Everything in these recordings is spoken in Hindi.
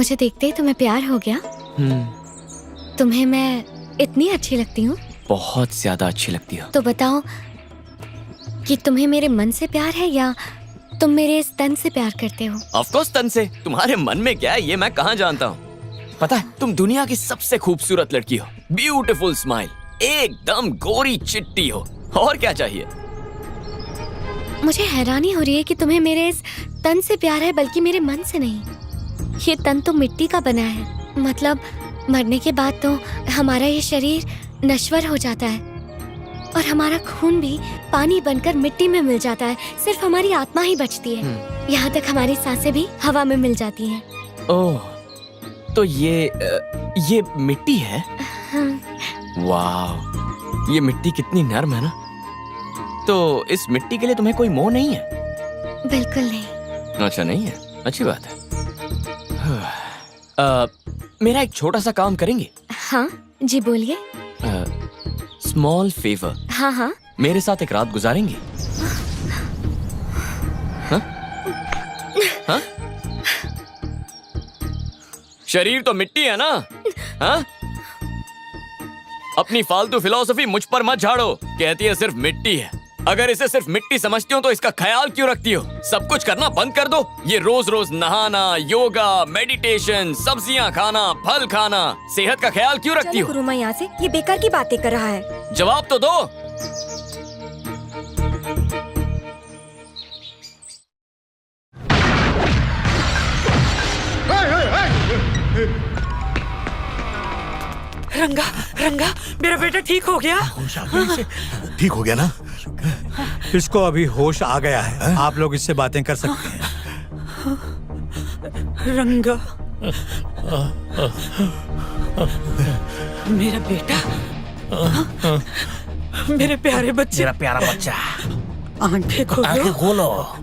मुझे देखते ही तुम्हें प्यार हो गया? तुम्हें मैं इतनी अच्छी लगती हूँ? बहुत ज्यादा अच्छी लगती हो। तो बताओ कि तुम्हें मेरे मन से प्यार है या तुम मेरे इस तन से प्यार करते हो? ऑफ कोर्स तन से। तुम्हारे मन में क्या है ये मैं कहाँ जानता हूँ। पता है तुम दुनिया की सबसे खूबसूरत लड़की हो। ब्यूटीफुल स्माइल, एकदम गोरी चिट्टी हो। और क्या चाहिए? मुझे हैरानी हो रही है कि तुम्हें मेरे इस तन से प्यार है बल्कि मेरे मन से नहीं। ये तन तो मिट्टी का बना है, मतलब मरने के बाद तो हमारा ये शरीर नश्वर हो जाता है और हमारा खून भी पानी बनकर मिट्टी में मिल जाता है। सिर्फ हमारी आत्मा ही बचती है। यहाँ तक हमारी सांसें भी हवा में मिल जाती हैं। ओह, तो ये मिट्टी है? हाँ। वाह, ये मिट्टी कितनी नर्म है ना। तो इस मिट्टी के लिए तुम्हें कोई मोह नहीं है? बिल्कुल नहीं। अच्छा नहीं है, अच्छी बात है। मेरा एक छोटा सा काम करेंगे? हाँ जी बोलिए। Small favour. हाँ हाँ। मेरे साथ एक रात गुजारेंगे? हाँ? हाँ? शरीर तो मिट्टी है ना? हाँ? अपनी फालतू फिलॉसफी मुझ पर मत झाड़ो। कहती है सिर्फ मिट्टी है। अगर इसे सिर्फ मिट्टी समझती हो तो इसका ख्याल क्यों रखती हो? सब कुछ करना बंद कर दो। ये रोज रोज नहाना, योगा, मेडिटेशन, सब्जियां खाना, फल खाना, सेहत का ख्याल क्यों रखती हो? गुरुमा यहाँ से, ये बेकार की बातें कर रहा है। जवाब तो दो। रंगा, रंगा, मेरा बेटा ठीक हो गया? ठीक हो गया ना? इसको अभी होश आ गया है। आप लोग इससे बातें कर सकते हैं। रंगा, मेरा बेटा, मेरे प्यारे बच्चे, मेरा प्यारा बच्चा, आंखें खोलो। आंखें खोलो।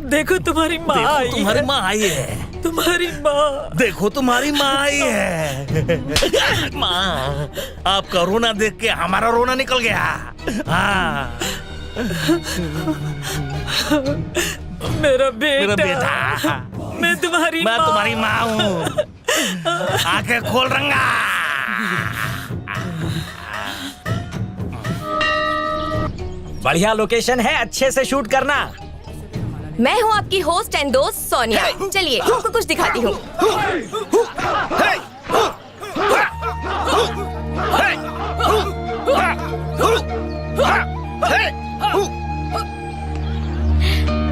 देखो तुम्हारी माँ आई है। तुम्हारी माँ आई है। तुम्हारी माँ। देखो तुम्हारी माँ आई है। माँ, आपका रोना देख के हमारा रोना निकल गया। हाँ। मेरा मेरा बेटा, बेटा, मैं तुम्हारी माँ हूँ। आंखें खोल रंगा। बढ़िया लोकेशन है, अच्छे से शूट करना। मैं हूँ आपकी होस्ट एंड दोस्त सोनिया। चलिए आपको कुछ दिखाती हूँ।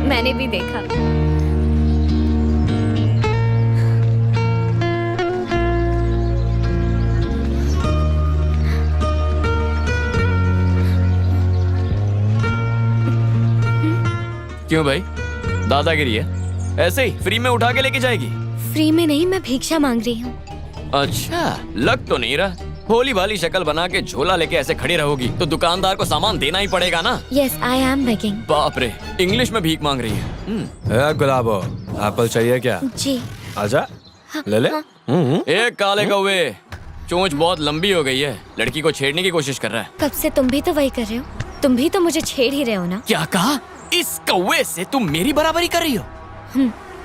मैंने भी देखा। क्यों भाई, दादागिरी है? ऐसे ही फ्री में उठा के लेके जाएगी? फ्री में नहीं, मैं भिक्षा मांग रही हूँ। अच्छा, लग तो नहीं रहा। भोली भाली शक्ल बना के झोला लेके ऐसे खड़ी रहोगी तो दुकानदार को सामान देना ही पड़ेगा ना। Yes, I am begging. बाप रे, इंग्लिश में भीख मांग रही है। गुलाबो, एप्पल चाहिए क्या? जी। आजा, ले ले। एक काले कौवे, चोंच बहुत लंबी हो गई है, लड़की को छेड़ने की कोशिश कर रहा है। कब से तुम भी तो वही कर रहे हो। तुम भी तो मुझे छेड़ ही रहे हो ना। क्या कहा? इस कौवे से तुम मेरी बराबरी कर रही हो?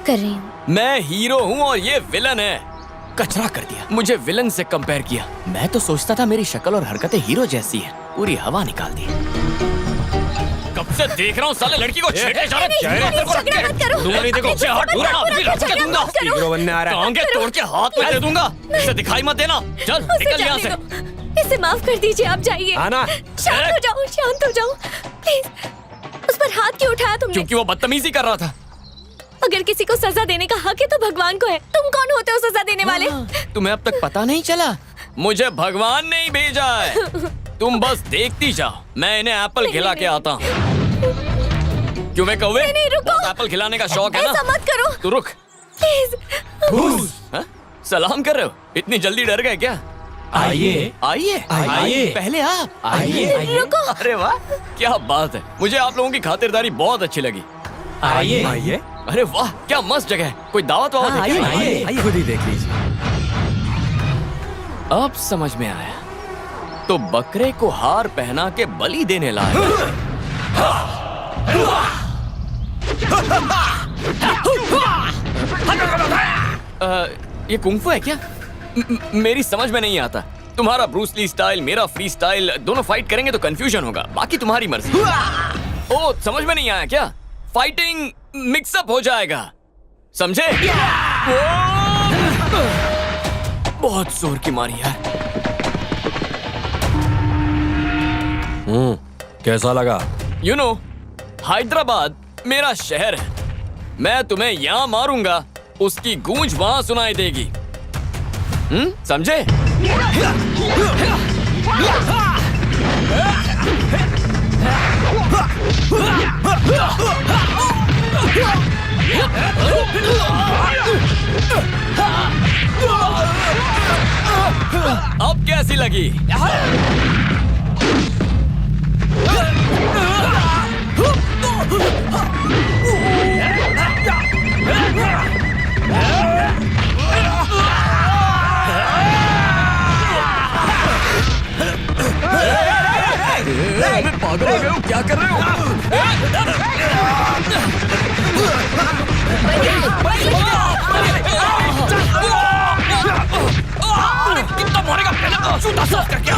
कर रही हूँ। मैं हीरो हूँ और ये विलन है। कचरा कर दिया, मुझे विलन से कंपेयर किया। मैं तो सोचता था मेरी शक्ल और हरकतें हीरो जैसी है। पूरी हवा निकाल दी। कब से देख रहा हूँ साले लड़की को छेड़ने जा रहा है। दूंगा नहीं, देखो दूंगा। हीरो बनने आ रहा है। टांगे तोड़ के हाथ में दे दूंगा। इसे दिखाई मत देना। चल निकल यहाँ से। इसे माफ कर दीजिए, आप जाइए। आना। शांत हो जाओ, शांत हो जाओ प्लीज। उस पर हाथ क्यों उठाया तुमने? क्योंकि वो बदतमीजी कर रहा था। अगर किसी को सजा देने का हक है तो भगवान को है। तुम कौन होते हो सजा देने वाले? तुम्हें अब तक पता नहीं चला? मुझे भगवान ने ही भेजा है। तुम बस देखती जाओ, मैं इन्हें एप्पल खिला के आता हूँ। क्यों मैं कौवे? नहीं, रुको। एप्पल खिलाने का शौक है ना? ऐसा मत करो तू रुक। प्लीज। हाँ? सलाम कर रहे हो? इतनी जल्दी डर गए क्या? आइए, आइए, आइए। पहले आप आइए। रुको। अरे वाह, क्या बात है। मुझे आप लोगों की खातिरदारी बहुत अच्छी लगी। आइए, आइए, अरे वाह, क्या मस्त जगह है। कोई दावत वावत है क्या? आइए। खुद ही देख लीजिए। अब समझ में आया। तो बकरे को हार पहना के बलि देने लाए। ये कुंफू है क्या? मेरी समझ में नहीं आता। तुम्हारा ब्रूस ली स्टाइल, मेरा फ्री स्टाइल, दोनों फाइट करेंगे तो कंफ्यूजन होगा। बाकी तुम्हारी मर्जी। ओ, समझ में नहीं आया क्या? फाइटिंग मिक्सअप हो जाएगा, समझे? बहुत जोर की मारी यार। कैसा लगा? You know, हैदराबाद मेरा शहर है। मैं तुम्हें यहाँ मारूंगा, उसकी गूंज वहां सुनाई देगी। समझे? अब कैसी लगी? पागल हो गए हो? क्या कर रहे हो? कितना मारेगा? पहले जूता साफ करके।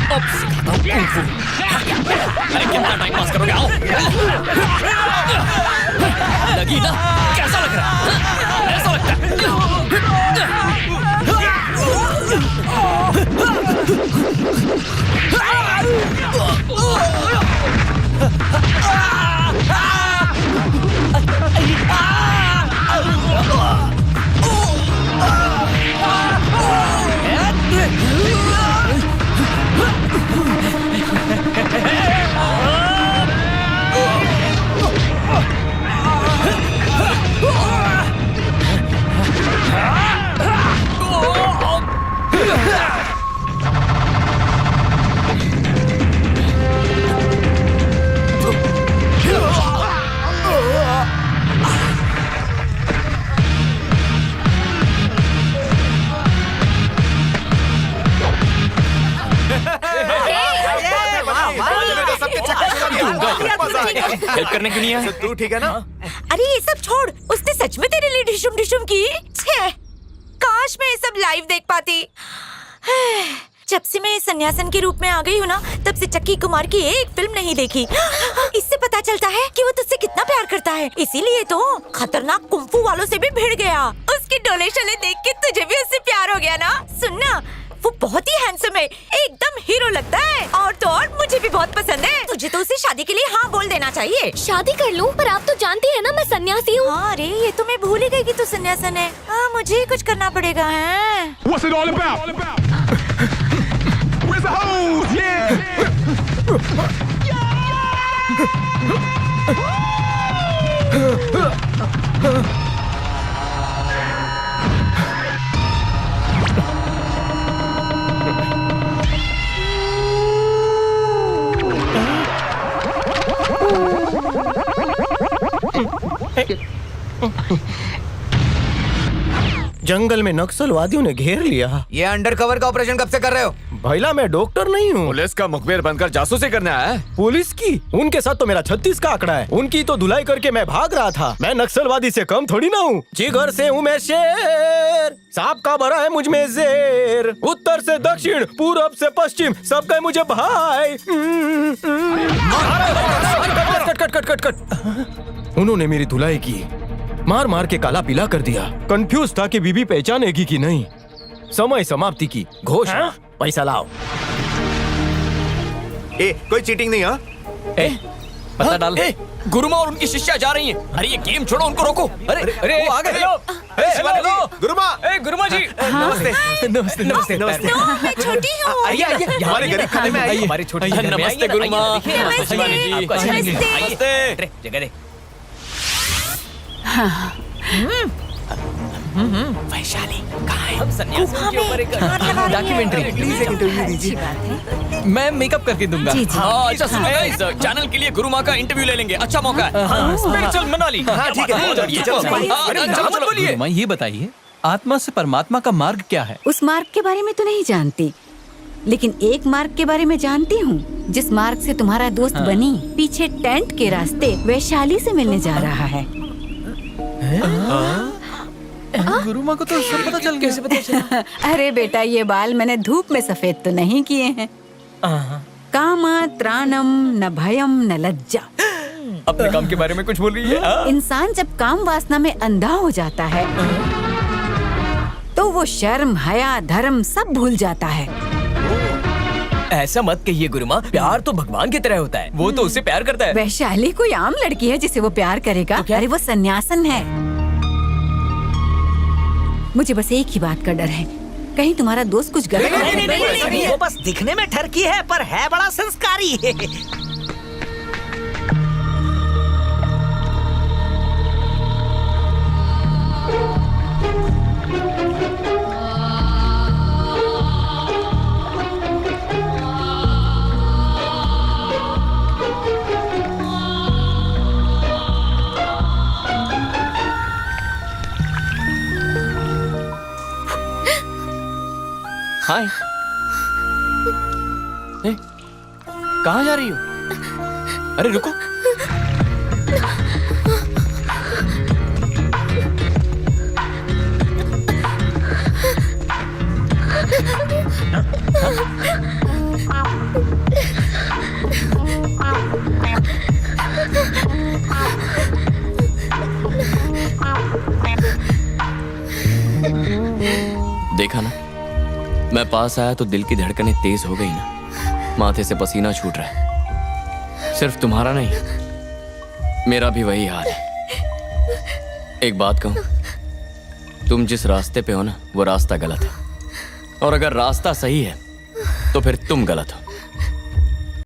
अब सिखाता हूँ कुंफू। अरे कितना टाइम पास करोगे? आओ। लगी ना? कैसा लग रहा है? ऐसा लगता हेल्प करने के लिए आया? तू ठीक है ना? अरे ये सब छोड़, उसने सच में तेरे लिए डिशुम डिशुम की? छे, काश मैं ये सब लाइव देख पाती। जब से मैं सन्यासन के रूप में आ गई हूँ ना, तब से चक्की कुमार की एक फिल्म नहीं देखी। इससे पता चलता है कि वो तुझसे कितना प्यार करता है। इसीलिए तो खतरनाक कुंफू वालों से भी भिड़ गया। उसके डोले शोले देख के तुझे भी उससे प्यार हो गया ना? सुनना, वो बहुत ही हैंडसम है, एकदम हीरो लगता है। और तो और मुझे भी बहुत पसंद है। तुझे तो उसे शादी के लिए हाँ बोल देना चाहिए। शादी कर लूं, पर आप तो जानती है ना मैं सन्यासी हूँ। हाँ, अरे ये तो मैं भूल ही गई कि तू सन्यासन है। हाँ, मुझे ही कुछ करना पड़ेगा। है What's it all about? Where's the hose? Yeah. जंगल में नक्सलवादियों ने घेर लिया। ये अंडरकवर का ऑपरेशन कब से कर रहे हो? भैला मैं डॉक्टर नहीं हूँ। पुलिस का मुखबिर बनकर जासूसी करने आया है? पुलिस की? उनके साथ तो मेरा 36 का आंकड़ा है। उनकी तो धुलाई करके मैं भाग रहा था। मैं नक्सलवादी से कम थोड़ी ना हूँ। जिगर से हूँ मैं शेर, सांप का भरा है मुझ में जेर। उत्तर से दक्षिण, पूरब से पश्चिम, सब कहे मुझे भाई। Cut cut cut cut cut. उन्होंने मेरी धुलाई की, मार मार के काला पीला कर दिया। कंफ्यूज था कि बीबी पहचानेगी कि नहीं। समय समाप्ति की घोषणा। पैसा लाओ। कोई चीटिंग नहीं। हाँ, पता डाल। गुरुमा और उनकी शिष्या जा रही हैं। अरे ये गेम छोड़ो, उनको रोको। अरे वो आ गए। गुरुमा। गुरुमा जी, नमस्ते नमस्ते नमस्ते नमस्ते। मैं छोटी हूँ। हमारे गरीब खाने में आई। हमारे छोटे घर में आइए नमस्ते ना, गुरुमा। आइए, देखिए, नमस्ते। शिवानी जी, आपको अच्छी लगेगी। नमस्ते। आइए, नमस्ते। अरे, जगह दे। वैशाली कहाँ है? हम सन्यासी के ऊपर एक डॉक्यूमेंट्री प्लीज एक इंटरव्यू दीजिए। मैं मेकअप करके दूंगा। हाँ, अच्छा सुनो गाइस, चैनल के लिए गुरु माँ का इंटरव्यू ले लेंगे, अच्छा मौका है। स्पिरिचुअल मनाली। हाँ, ठीक है, बहुत बढ़िया, चलो, चलो, चलो, बोलिए। मैं ये बताइए, आत्मा से परमात्मा का मार्ग क्या है? उस मार्ग के बारे में तो नहीं जानती, लेकिन एक मार्ग के बारे में जानती हूँ, जिस मार्ग से तुम्हारा दोस्त बनी पीछे टेंट के रास्ते वैशाली से मिलने जा रहा है। गुरु माँ को तो सब पता चल गया। कैसे पता चला? अरे बेटा, ये बाल मैंने धूप में सफेद तो नहीं किए हैं। कामा त्राणम न भयम न लज्जा। अपने काम के बारे में कुछ बोल रही है? इंसान जब काम वासना में अंधा हो जाता है तो वो शर्म, हया, धर्म सब भूल जाता है। ऐसा मत कहिए गुरु माँ, प्यार तो भगवान की तरह होता है, वो तो उससे प्यार करता है। वैशाली कोई आम लड़की है जिसे वो प्यार करेगा? अरे वो सन्यासन है। मुझे बस एक ही बात का डर है, कहीं तुम्हारा दोस्त कुछ गलत नहीं, वो बस दिखने में ठरकी है पर है बड़ा संस्कारी। हाय, कहाँ जा रही हो? अरे रुको। देखा ना, मैं पास आया तो दिल की धड़कनें तेज हो गई ना, माथे से पसीना छूट रहा है। सिर्फ तुम्हारा नहीं, मेरा भी वही हाल है। एक बात कहूं, तुम जिस रास्ते पे हो ना, वो रास्ता गलत है, और अगर रास्ता सही है तो फिर तुम गलत हो।